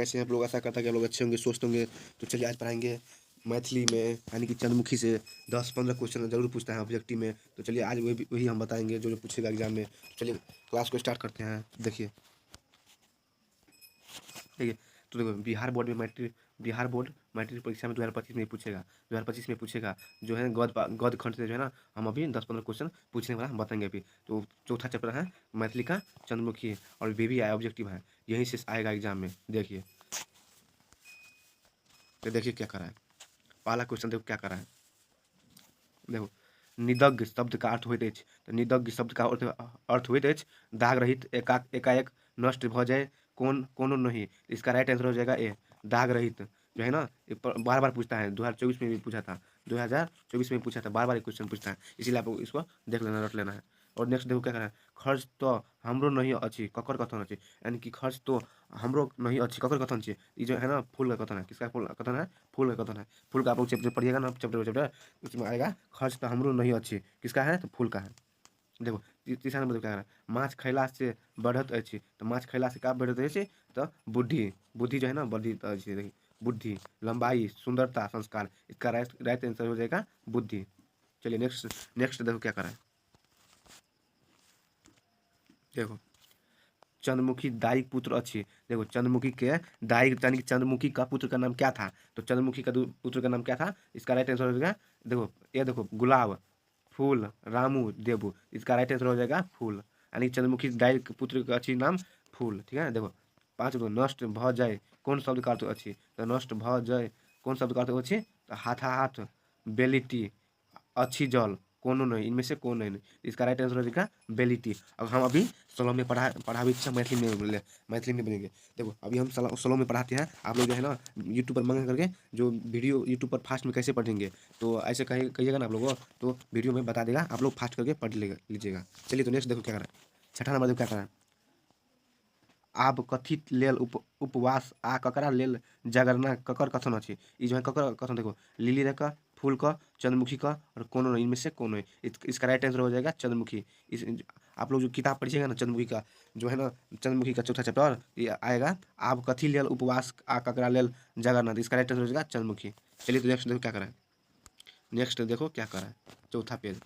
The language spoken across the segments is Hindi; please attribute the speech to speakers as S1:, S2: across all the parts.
S1: कैसे हैं आप लोग? आशा करता कि आप लोग अच्छे होंगे, स्वस्थ होंगे। तो चलिए आज पढ़ाएंगे मैथिली में, यानी कि चंद्रमुखी से 10-15 क्वेश्चन जरूर पूछता है ऑब्जेक्टिव में। तो चलिए आज वही हम बताएंगे जो पूछेगा एग्जाम में। तो चलिए क्लास को स्टार्ट करते हैं। देखिए देखिए तो देखो, बिहार बोर्ड मैट्रिक परीक्षा में 2025 में पूछेगा। 2025 में पूछेगा जो है गद्य खंड से जो है ना, हम अभी 10-15 क्वेश्चन पूछने वाला हम बताएंगे अभी। तो चौथा चैप्टर है मैथिली का चंद्रमुखी, और भी आया ऑब्जेक्टिव है, यहीं से आएगा एग्जाम में। देखिए तो देखिए क्या करा है। पहला क्वेश्चन देखो क्या करा है। देखो, निदग्ध शब्द का अर्थ होइत अछि। तो निदग्ध शब्द का अर्थ होइत अछि दाग रहित, एकाएक नष्ट भ जाए, कोनो नहीं। इसका राइट आंसर हो जाएगा ए, दाग रहित। जो है ना, बार बार पूछता है, 2024 में भी पूछा था, 2024 में पूछा था, बार बार क्वेश्चन पूछता है, इसीलिए आपको इसको देख लेना, रट लेना है। और नेक्स्ट देखो क्या करना है। खर्च तो हमरो नहीं अच्छी, ककर कथन अच्छी, यानी कि खर्च तो हमरो नहीं अच्छी, ककर कथन अच्छी। ये जो है ना, फूल का कथन है। किसका फूल कथन है? फूल का कथन है। फूल का आप लोग चैप्टर पढ़िएगा ना, चैप्टर उसमें आएगा खर्च तो हमरो नहीं अच्छी, किसका है? तो फूल का है। देखो तीसरा नंबर क्या है, माछ खैला से बढ़त अछि। तो माछ खैला से का बढ़त अछि? तो बुद्धि, बुद्धि जो है ना, बढ़ी अछि। देखिए, बुद्धि, लंबाई, सुंदरता, संस्कार, इसका राइट आंसर हो जाएगा बुद्धि। चलिए नेक्स्ट देखो क्या करा है। देखो, चंद्रमुखी दाई पुत्र अच्छी। देखो, चंद्रमुखी के दाई यानी कि चंद्रमुखी का पुत्र का नाम क्या था? तो चंद्रमुखी का पुत्र का नाम क्या था? इसका राइट आंसर हो जाएगा, देखो ये देखो, गुलाब, फूल, रामू, देबू। इसका राइट आंसर हो जाएगा फूल, यानी चंद्रमुखी दाई के पुत्र का अच्छी नाम फूल। ठीक है। देखो पाँच गो, नष्ट भ जाए कौन शब्द का अर्थ अच्छी? तो नष्ट भ जाए कौन शब्द का अर्थ अच्छी? तो हाथाहाथ, बेलिटी, अच्छी जल, कोनो नहीं, इनमें से कौन नहीं। इसका राइट आंसर हो जाएगा बेलिटी। अब हम अभी स्लो में पढ़ा मैथिली में बनेंगे। देखो अभी हम स्लो में पढ़ाते हैं, आप लोग जो है ना यूट्यूब पर मंगा करके जो वीडियो यूट्यूब पर फास्ट में कैसे पढ़ेंगे, तो ऐसे कहिएगा ना आप लोगों को, तो वीडियो में बता देगा, आप लोग फास्ट करके पढ़ लीजिएगा। चलिए तो नेक्स्ट देखो क्या करें। छठा नंबर देखो क्या करें। आब कथित लेल उपवास आ ककरा लेल जागरणा, ककर कथन अच्छी। ये जो है ककर कथन, देखो लिली रे का, फूल का, चंद्रमुखी का, और कोनो नहीं, इनमें से कोनो है। इसका राइट आंसर हो जाएगा चंद्रमुखी। आप लोग जो किताब पढ़िएगा ना चंद्रमुखी का, जो है ना चंद्रमुखी का चौथा चैप्टर, ये आएगा आब कथी लेल उपवास आ ककरा लेल जागरणा। इसका राइट आंसर हो जाएगा चंद्रमुखी। चलिए तो नेक्स्ट देखो क्या करा है। नेक्स्ट देखो क्या करा है, चौथा पेज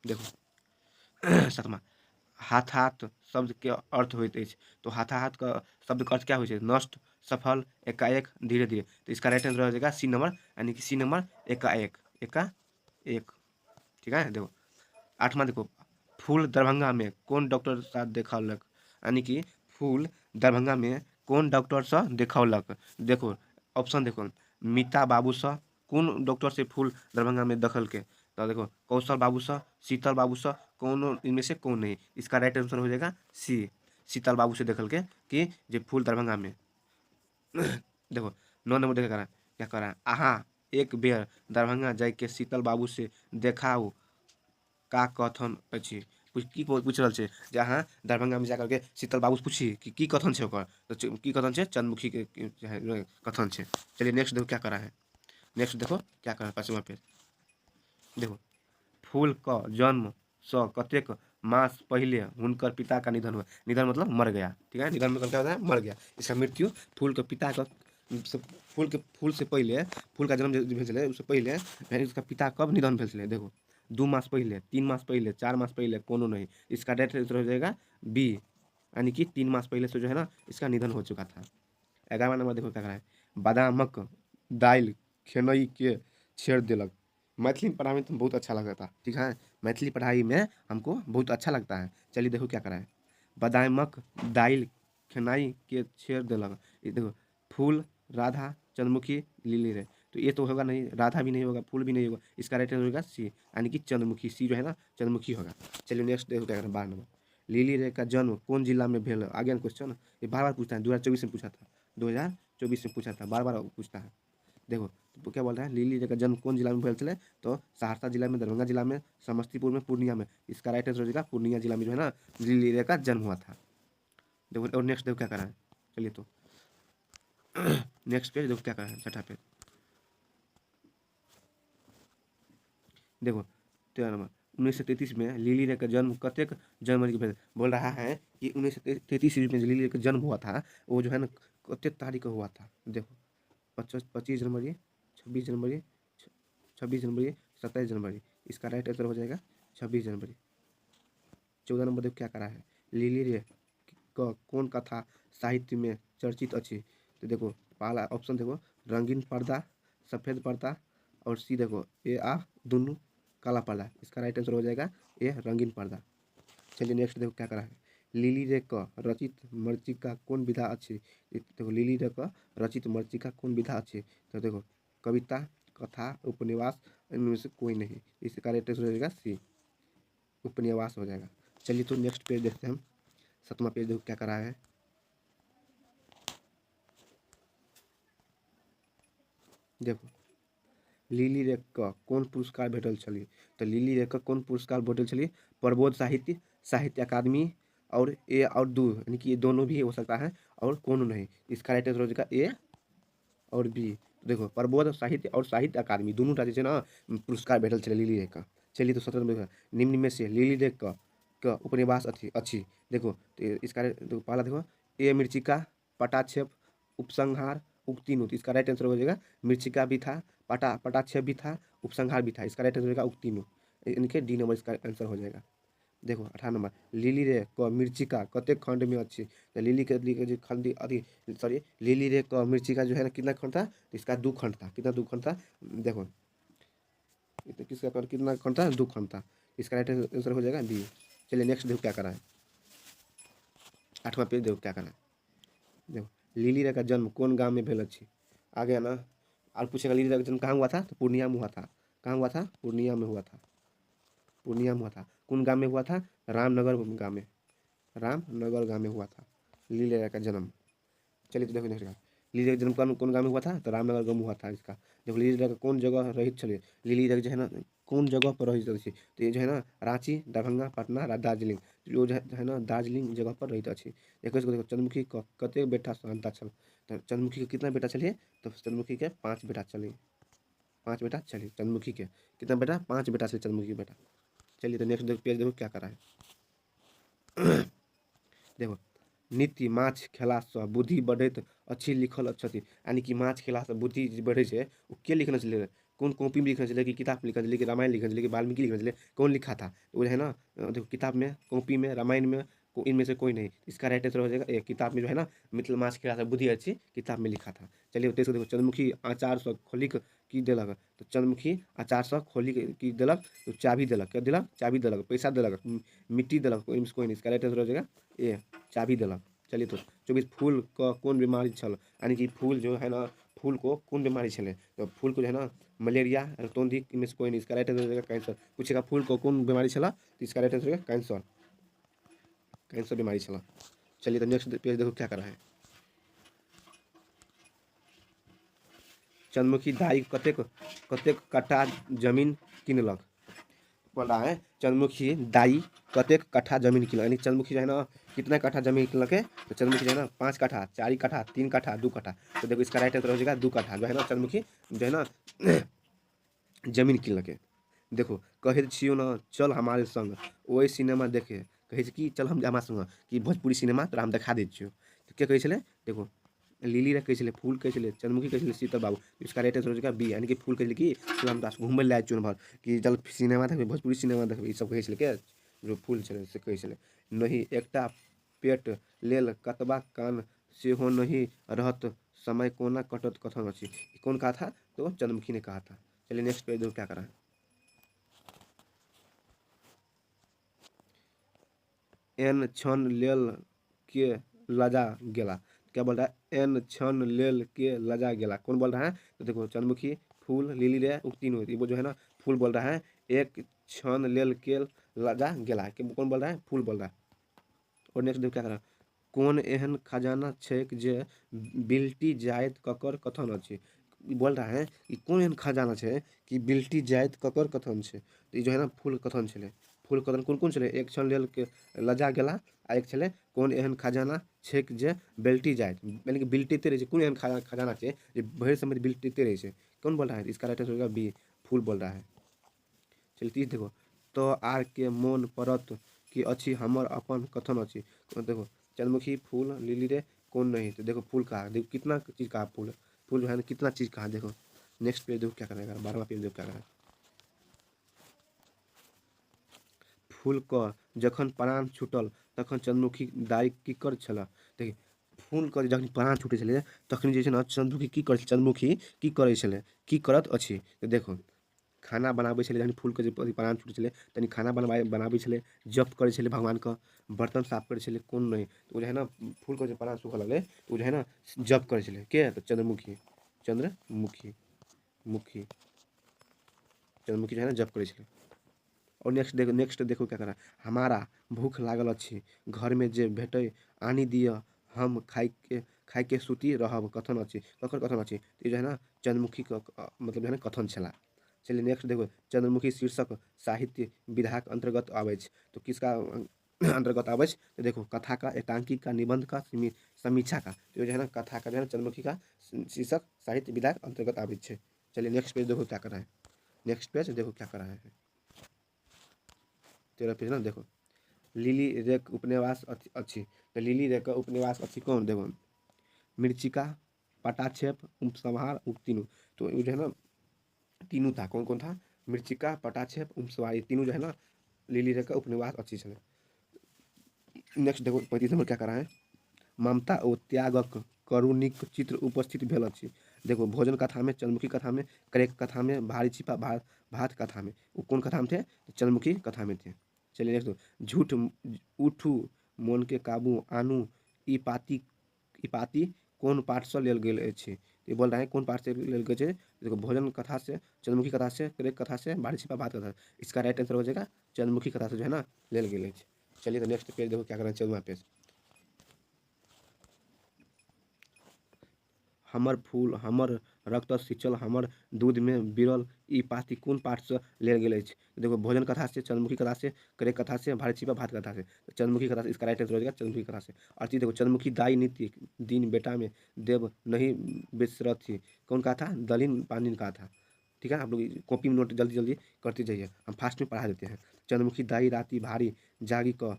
S1: देखो। सतमा, हाथाहाथ शब्द के अर्थ होइत अछि। तो हाथाहाथ का शब्द का अर्थ क्या हो? नष्ट, सफल, एकाएक, धीरे धीरे। तो इसका राइट आंसर हो जाएगा सी नंबर, यानी कि सी नंबर, एकाएक, एकाएक। ठीक है। देखो आठवां देखो, फूल दरभंगा में कौन डॉक्टर साथ देखौलक, यानी कि फूल दरभंगा में कौन डॉक्टर से देखौलक। देखो ऑप्शन देखो, मीता बाबू से, कौन डॉक्टर से फूल दरभंगा में दखल के। तो देखो कौशल बाबू से, शीतल बाबू से, कौन इनमें से कौन नहीं। इसका राइट आंसर हो जाएगा सी, शीतल बाबू से देखल के कि जे फूल दरभंगा में। देखो 9 नंबर देख क्या करा है। अहाँ एक बेर दरभंगा जाय के शीतल बाबू से देखाऊ का कथन अछि। की पूछ रहल छै जे अहाँ दरभंगा में जाकर के शीतल बाबू से पूछी कि की कथन छै ओकर। तो की कथन छै? चंद्रमुखी के कथन छै। चलिए नेक्स्ट देखो क्या करा है। नेक्स्ट देखो क्या करा है, 5वां पेज देखो, फूल का जन्म से कतेक मास पहले हुनकर पिता का निधन हुआ। निधन मतलब मर गया। ठीक है, निधन मतलब क्या होता है? मर गया। इसका मृत्यु फूल के पिता का, फूल से पहले, फूल का जन्म भेल छलै उससे पहले उसका पिता कब निधन भेल छलै। देखो 2 मास पहले, 3 मास पहले, 4 मास पहले, कोनो नहीं। इसका राइट आंसर हो जाएगा बी, यानी कि 3 मास पहले से जो है ना इसका निधन हो चुका था। 11वां नंबर देखो क्या करा है। बादामक दाइल खेनई के छेड़ देलक। मैथिली में पढ़ाई में तो बहुत अच्छा लगता था। ठीक है, मैथिली पढ़ाई में हमको बहुत अच्छा लगता है। चलिए देखो क्या करा है। बादामक दाइल खेनाई के छेड़ देलक। ये देखो, फूल, राधा, चंद्रमुखी, लिली रे। तो ये तो होगा नहीं, राधा भी नहीं होगा, फूल भी नहीं होगा। इसका राइट आंसर होगा सी, यानी कि चंद्रमुखी। सी जो है ना चंद्रमुखी होगा। चलिए नेक्स्ट देखो क्या करें। 12 नंबर, लिली रे का जन्म कौन जिला में भेल। आगे क्वेश्चन ये बार बार पूछता है, 2024 में पूछा था, 2024 में पूछा था, बार बार पूछता है। देखो तो क्या बोल रहा है, लिली रे का जन्म कौन जिला में भेल छलै। तो सहरसा जिला में, दरभंगा जिला में, समस्तीपुर में, पूर्णिया में। इसका राइट आंसर हो जाएगा पूर्णिया जिला में जो है ना लिली रे का जन्म हुआ था। देखो और नेक्स्ट देखो क्या करा है। चलिए तो नेक्स्ट पेज देखो क्या करा है, छठा पेज देखो 13 नंबर, 1933 में लिली रे का जन्म कतेक जनवरी के भेल बोल रहा है कि 1933 ईस्वी में जो लिली रे का जन्म हुआ था वो जो है ना कतेक तारीख को हुआ था। देखो 25 जनवरी, 26 जनवरी, 26 जनवरी, 27 जनवरी। इसका राइट आंसर हो जाएगा 26 जनवरी। 14 नंबर देखो क्या करा है, लिली रे कौन कथा साहित्य में चर्चित अच्छी। तो देखो पहला ऑप्शन देखो, रंगीन पर्दा, सफेद पर्दा, और सी देखो ए आ दोनों काला पर्दा। इसका राइट आंसर हो जाएगा ए रंगीन पर्दा। चलिए नेक्स्ट देखो क्या करा है, लिली रे क रचित मर्चिका कौन विधा अच्छी। देखो लिली रे क रचित मर्चिका कौन विधा अच्छी। तो देखो कविता, कथा, उपन्यास, इनमें से कोई नहीं। इसका राइट आंसर हो जाएगा सी उपन्यास हो जाएगा। चलिए तो नेक्स्ट पेज देखते हैं हम। 7वां पेज देखो क्या करा है, देखो लिली रे क कौन पुरस्कार भेटल छली। तो लिली रे क कौन पुरस्कार भेटल छली, प्रबोध साहित्य, साहित्य अकादमी, और ए और दू, यानी कि ये दोनों भी हो सकता है और कौन नहीं। इसका राइट आंसर हो जाएगा ए और बी। तो देखो प्रबोध साहित्य और साहित्य अकादमी दोनों राज्य से ना पुरस्कार भेटल छले लिली रे का। चलिए तो 17 में निम्न में से लिली रे का उपन्यास अच्छी अच्छी। देखो तो इसका देखो पहला देखो ए मृचिका, पटाक्षेप, उपसंहार, उक्तिनुत। इसका राइट आंसर हो जाएगा मृचिका भी था, पटाक्षेप भी था, उपसंहार भी था। इसका राइट आंसर हो जाएगा उक्तिनुत, यानी कि डी नंबर इसका आंसर हो जाएगा। देखो 18 नंबर, लिली रे क मृचिका कतेक खंड में अच्छी। तो लिली के जो खंड अथी सॉरी लिली रे क मृचिका जो है ना कितना खंड था, तो इसका 2 खंड था। कितना 2 खंड था, देखो किसका कितना खंड था, 2 खंड था। इसका राइट आंसर हो जाएगा बी। चलिए नेक्स्ट देखो क्या करा है, 8वां पेज देखो क्या करा है। देखो लिली रे का जन्म कौन गाँव में भेल अच्छी। आ गया ना, और पूछेगा लिली रे का जन्म कहाँ हुआ था, तो पूर्णिया में हुआ था। कहाँ हुआ था, पूर्णिया में हुआ था। पूर्णिया में हुआ था। कौन गाँव में हुआ था, रामनगर गाँव में, रामनगर गाँव में हुआ था लिली रे का जन्म। चलिए तो देखो नेक्स्ट का, लिली रे का जन्म कौन गाँव में हुआ था, तो रामनगर गाँव में हुआ था इसका। देखो लिली रे का कौन जगह रहित छले, लिली रे जो है ना कौन जगह पर रहित अछि। तो ये जो है ना रांची, दरभंगा, पटना, दार्जिलिंग, जो है ना दार्जिलिंग जगह पर रहित अछि। देखो इसको देखो, चंद्रमुखी कतेक बेटा संतान छल। तो चंद्रमुखी के कितना बेटा चलिए, तो चंद्रमुखी के 5 बेटा चलिए, 5 बेटा चलिए चंद्रमुखी के कितना बेटा, 5 बेटा चलिए चंद्रमुखी के बेटा। चलिए तो नेक्स्ट पेज देखो क्या करा है। देखो नित्य माछ खेला से बुद्धि बढ़ैत अच्छी लिखल छथि, यानी कि माछ खेला से बुद्धि जे बढ़ै छै ओ के लिखने छलै, कौन कॉपी में लिखने छलै, कि किताब में लिखने छलै, कि रामायण लिखने छलै, कि वाल्मीकि लिखने छलै, कौन लिखा था। तो वो है ना देखो किताब में, कॉपी में, रामायण में, इनमें से कोई नहीं। इसका राइट आंसर हो जाएगा एक, किताब में जो है ना मिथिला माछ खेला से बुद्धि अच्छी किताब में लिखा था। चलिए तेईस देखो, चंद्रमुखी आचार से खोली की देलक। तो चंद्रमुखी आचार से खोली की देलक, तो चाबी देलक, क्या देलक, चाबी देलक, पैसा देलक, मिट्टी देलक, कोई नहीं। इसका राइट आंसर हो जाएगा ए चाबी देलक। चलिए तो 24 फूल का कौन बीमारी छल, यानी कि फूल जो है ना फूल को कौन बीमारी छले। तो फूल को जो है ना मलेरिया, रतौंधी, इनमें से कोई नहीं। इसका राइट आंसर हो जाएगा कैंसर। पूछेगा फूल को कौन बीमारी छला, तो इसका राइट आंसर हो जाएगा कैंसर, कैंसर बीमारी छला। चलिए तो नेक्स्ट पेज देखो क्या करा है, चंद्रमुखी दाई कतेक कतेक कट्ठा जमीन किनलक। बोल रहा है चंद्रमुखी दाई कतेक कट्ठा जमीन किनलक, यानी चंद्रमुखी जो है ना कितना कट्ठा जमीन किनलक है। तो चंद्रमुखी जो है ना 5 कट्ठा, 4 कट्ठा, 3 कट्ठा, 2 कट्ठा। तो देखो इसका राइट आंसर हो जाएगा 2 कट्ठा जो है ना चंद्रमुखी जो है ना जमीन किनलक है। देखो कहे छियो ना चल हमारे संग ओहि सिनेमा देखे, कहे छै कि चल हम हमरा संग कि भोजपुरी सिनेमा तोरा हम देखा दै छियो। तो क्या कहे छले, देखो लिली रे कहे छले, फूल कहे छले, चंद्रमुखी कहे छले, शीतल बाबू। इसका राइट आंसर हो जाएगा बी, यानी कि फूल कहे छले कि चल हम तोरा घूमय ले चुन भर, कि चल सिनेमा देखबे, भोजपुरी सिनेमा देखबे, ई सब कहे छले। के जो फूल छले से कहे छले। नहीं एकटा पेट लेल कतबा कान सेहो नहीं रहत, समय कोना कटत कथन अछि। कौन कहा था, तो चंद्रमुखी ने कहा था। चलिए नेक्स्ट पेज देखो क्या करा है, एन छन लेल के लजा गेला। क्या बोल रहा है, एन छन लेल के लजा गेला, कौन बोल रहा है। तो देखो चंद्रमुखी, फूल, लिली रे, उक्तिन हुई, वो जो है ना फूल बोल रहा है। एक छन लेल के लजा गेला, कौन बोल रहा है, फूल बोल रहा है। और नेक्स्ट देखो क्या करा, कौन एहन खजाना छेक जे बिल्टी जायत ककर कथन अछि। बोल रहा है कि कौन एहन खजाना छे कि बिल्टी जायत ककर कथन छे। तो ये जो है ना फूल कथन छले। फूल कथन कौन कौन छले, एक छन लेल के लजा गेला, आ एक छले कौन एहन खजाना छेक जे बिल्टी जायत, यानी कि बिल्टीते रहे, कौन एहन खजाना छे जे भरि समय बिल्टीते रहे। कौन बोल रहा है, इसका राइट आंसर होगा बी, फूल बोल रहा है। चलिए तीस देखो, तो आर के मोन परत कि अच्छी हमर अपन कथन अच्छी। तो देखो चंद्रमुखी फूल लिली रे कौन नहीं, तो देखो फूल कहा, देखो कितना चीज़ कहा फूल, फूल जो है ना कितना चीज़ कहा। देखो नेक्स्ट पेज देखो क्या करेगा, 12वां पेज देखो क्या करेगा। फूल क जखन प्राण छूटल तखन चंद्रमुखी दाई की कर छल। देखिए फूल के जखन प्राण छूटे छलै तखन जे छै ने चंद्रमुखी की करै, चंद्रमुखी की करै छलै, की करत अछि। तो देखो खाना बनाबै छलै, जखन फूलके जे प्राण छूटै छलै तनि खाना बनाबै छलै, जप करै छलै भगवानके, बर्तन साफ करै छलै कोन नहीं, तो जो है ना फूलके जे प्राण सूखऽ लगलै तो जो है ना जप करै छलै के, तो चंद्रमुखी, चंद्रमुखी मुखी चंद्रमुखी जो है ना जप करै छलै। और नेक्स्ट देखो क्या करा, हमारा भूख लागल अच्छी घर में जे भेटे आनी दिय, हम खाई के सूती रहब कथन अच्छी, ककर कथन अच्छी। तो ये जो है ना चंद्रमुखी का मतलब जो है ना कथन छला। चलिए नेक्स्ट देखो चंद्रमुखी शीर्षक साहित्य विधा के अंतर्गत आवे छै। तो किसका अंतर्गत आवे छै, तो देखो कथा का, एकांकी का, निबंध का, समीक्षा का। तो ये जो है ना कथा का जो है ना चंद्रमुखी का शीर्षक साहित्य विधा के अंतर्गत आवे छै। चलिए नेक्स्ट पेज देखो क्या कर रहा है, नेक्स्ट पेज देखो क्या कर रहा है, 13 पेज ना देखो लिली रेक उपन्यास अच्छी। तो लिली रेक उपन्यास अच्छी कौन, देखो मृचिका, पटाक्षेप, उपसंहार, उपतीनु। तो ये जो है ना तीनों था, कौन कौन था, मृचिका, पटाक्षेप, उपसंहार, तीनों जो है ना लिली रेक उपन्यास अच्छी छे। नेक्स्ट देखो 35 नंबर क्या करा है, ममता और त्यागक करुणिक चित्र उपस्थित भेल अछि। देखो भोजन कथा में, चंद्रमुखी कथा में, करेक कथा में, भारी छिपा भात कथा में, वो कौन कथा में थे, चंद्रमुखी कथा में थे। चलिए नेक्स्ट दो, झूठ उठू मन के काबू आनू ई पाती कौन पाठ से लेल गेल अछि। ये बोल रहा है कौन पाठ से लेल गेल छै, देखो भोजन कथा से, चंद्रमुखी कथा से, करेक कथा से, भारी छिपा भात कथा। इसका राइट आंसर हो जाएगा चंद्रमुखी कथा से जो है ना लेल गेल अछि। चलिए तो नेक्स्ट पेज देखो क्या करना है, 14वां पेज, हमर फूल हमर रक्त सिंचल हमर दूध में बिरल ई पाती कौन पाठ से लेल गेल अछि। देखो भोजन कथा से, चंद्रमुखी कथा से, करेक कथा से, भारी छिपा भात कथा से। तो चंद्रमुखी कथा से इसका राइट आंसर हो जाएगा चंद्रमुखी कथा से। और चीज देखो चंद्रमुखी दाई नित्य दिन बेटा में देव नहीं बिसरथी कौन कहा था, दलिन पानिन कहा था। ठीक है, आप लोग कॉपी में नोट जल्दी जल्दी करते जाइए, हम फास्ट में पढ़ा देते हैं। चंद्रमुखी दाई राति भारी जागी क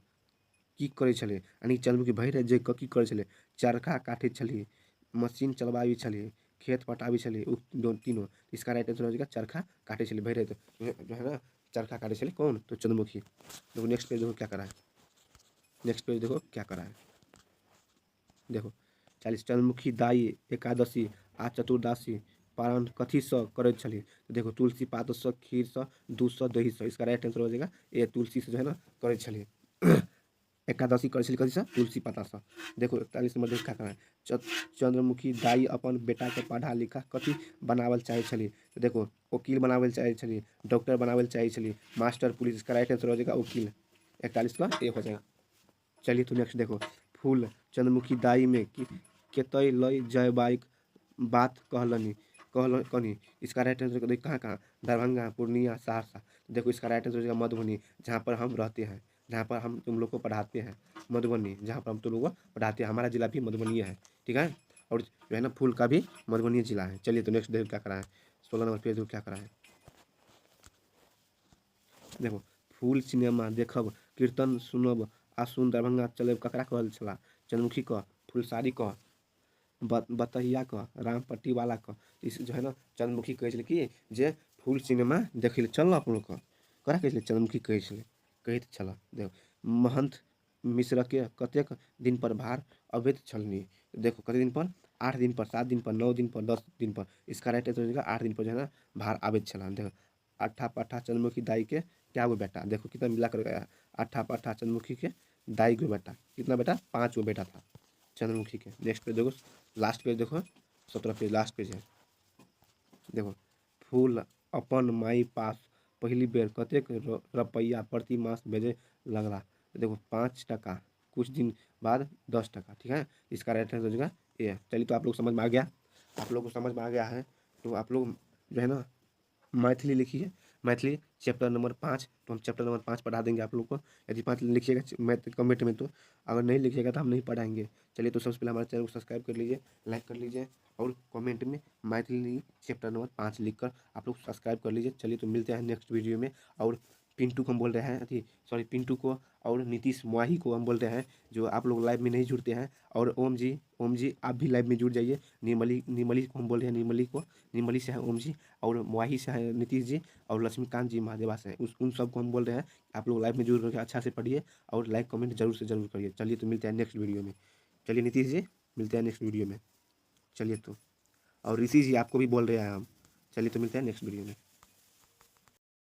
S1: की करे छले, यानी चंद्रमुखी भैर जे की करे छले, चरखा काटे छली, मशीन चलवावी छली, खेत पटावी छली, तीनों। इसका राइट आंसर हो जाएगा चरखा काटे छली भैर जो है ना चरखा काटे छली कौन, तो चंद्रमुखी। देखो नेक्स्ट पेज देखो क्या करा है, नेक्स्ट पेज देखो क्या करा है, देखो 40 चंद्रमुखी दाई एकादशी आ चतुर्दशी पारण कथी से करे छली। तो देखो तुलसी पात से, खीर से, दूध से, दही से। इसका राइट आंसर हो जाएगा ये तुलसी से जो है ना करे छली। एकादशी करे छली कथी से, तुलसी पत्ता से। देखो 41 नंबर क्या करना है, चंद्रमुखी दाई अपन बेटा के पढ़ा लिखा कथी बनावल चाहे छली। तो देखो वकील बनावल चाहे छली, डॉक्टर बनावल चाहे छली, मास्टर, पुलिस। इसका राइट आंसर हो जाएगा वकील, 41 का ए हो जाएगा। चलिए तो नेक्स्ट देखो फूल चंद्रमुखी दाई में केतई लय जय बाइक बात कहनी। इसका राइट आंसर देखो कहाँ कहाँ, दरभंगा, पूर्णिया, सहरसा। देखो इसका राइट आंसर हो जाएगा मधुबनी, जहाँ पर हम रहते हैं, जहाँ पर हम तुम लोग को पढ़ाते हैं। मधुबनी, जहाँ पर हम तुम लोग को पढ़ाते हैं, हमारा जिला भी मधुबनी है। ठीक है, और जो है ना फूल का भी मधुबनी जिला है। चलिए तो नेक्स्ट देखो क्या करा है, 16 नंबर पेज देखो क्या करा है, देखो फूल सिनेमा देखब, कीर्तन सुनब, आसुन दरभंगा चलब ककरा कहल छला, चंद्रमुखी क, फुलसारी क, बतहिया क, रामपट्टी वाला क। इस जो है ना चंद्रमुखी कहे छलै कि जे फूल सिनेमा देखे ले चल आप लोग का, करा कहे छलै चंद्रमुखी कहे छलै, कहैत छला। देखो महंत मिश्र के कतेक दिन पर भार अबैत छलनी। देखो कते दिन पर, 8 दिन पर, 7 दिन पर, 9 दिन पर, 10 दिन पर। इसका राइट आंसर हो जाएगा 8 दिन पर जो है ना भार आबैत छला। देखो अट्ठा पट्ठा चंद्रमुखी दाई के क्या गो बेटा, देखो कितना मिला कर गया, अट्ठा पट्ठा चंद्रमुखी के दाई गो बेटा, कितना बेटा, 5 गो बेटा था चंद्रमुखी के। नेक्स्ट पेज देखो, लास्ट पेज देखो, 17 पेज लास्ट पेज है। देखो फूल अपन माई पास पहली बेर कतेक रुपया प्रति मास भेजे लगला। देखो 5 टका, कुछ दिन बाद 10 टका। ठीक है, इसका राइट आंसर हो जाएगा ये। चलिए तो आप लोग समझ में आ गया, आप लोग को समझ में आ गया है, तो आप लोग जो है ना मैथिली लिखिए, मैथिली चैप्टर नंबर 5। तो हम चैप्टर नंबर 5 पढ़ा देंगे आप लोग को, यदि 5 लिखिएगा मैथ कमेंट में, तो अगर नहीं लिखिएगा तो हम नहीं पढ़ाएंगे। चलिए तो सबसे पहले हमारे चैनल को सब्सक्राइब कर लीजिए, लाइक कर लीजिए, और कमेंट में मैथिली चैप्टर नंबर 5 लिखकर आप लोग सब्सक्राइब कर लीजिए। चलिए तो मिलते हैं नेक्स्ट वीडियो में, और पिंटू को हम बोल रहे हैं, अथी सॉरी पिंटू को और नीतीश माही को हम बोल रहे हैं, जो आप लोग लाइव में नहीं जुड़ते हैं। और ओम जी आप भी लाइव में जुड़ जाइए। निर्मली को हम बोल रहे हैं, निर्मली से है ओम जी, और माही से है नीतीश जी, और लक्ष्मीकांत जी महादेवा से है, उन सबको हम बोल रहे हैं आप लोग लाइव में जुड़ करके अच्छा से पढ़िए और लाइक कमेंट जरूर से जरूर करिए। चलिए तो मिलते हैं नेक्स्ट वीडियो में। चलिए नीतीश जी मिलते हैं नेक्स्ट वीडियो में। चलिए तो, और ऋषि जी आपको भी बोल रहे हैं हम। चलिए तो मिलते हैं नेक्स्ट वीडियो में।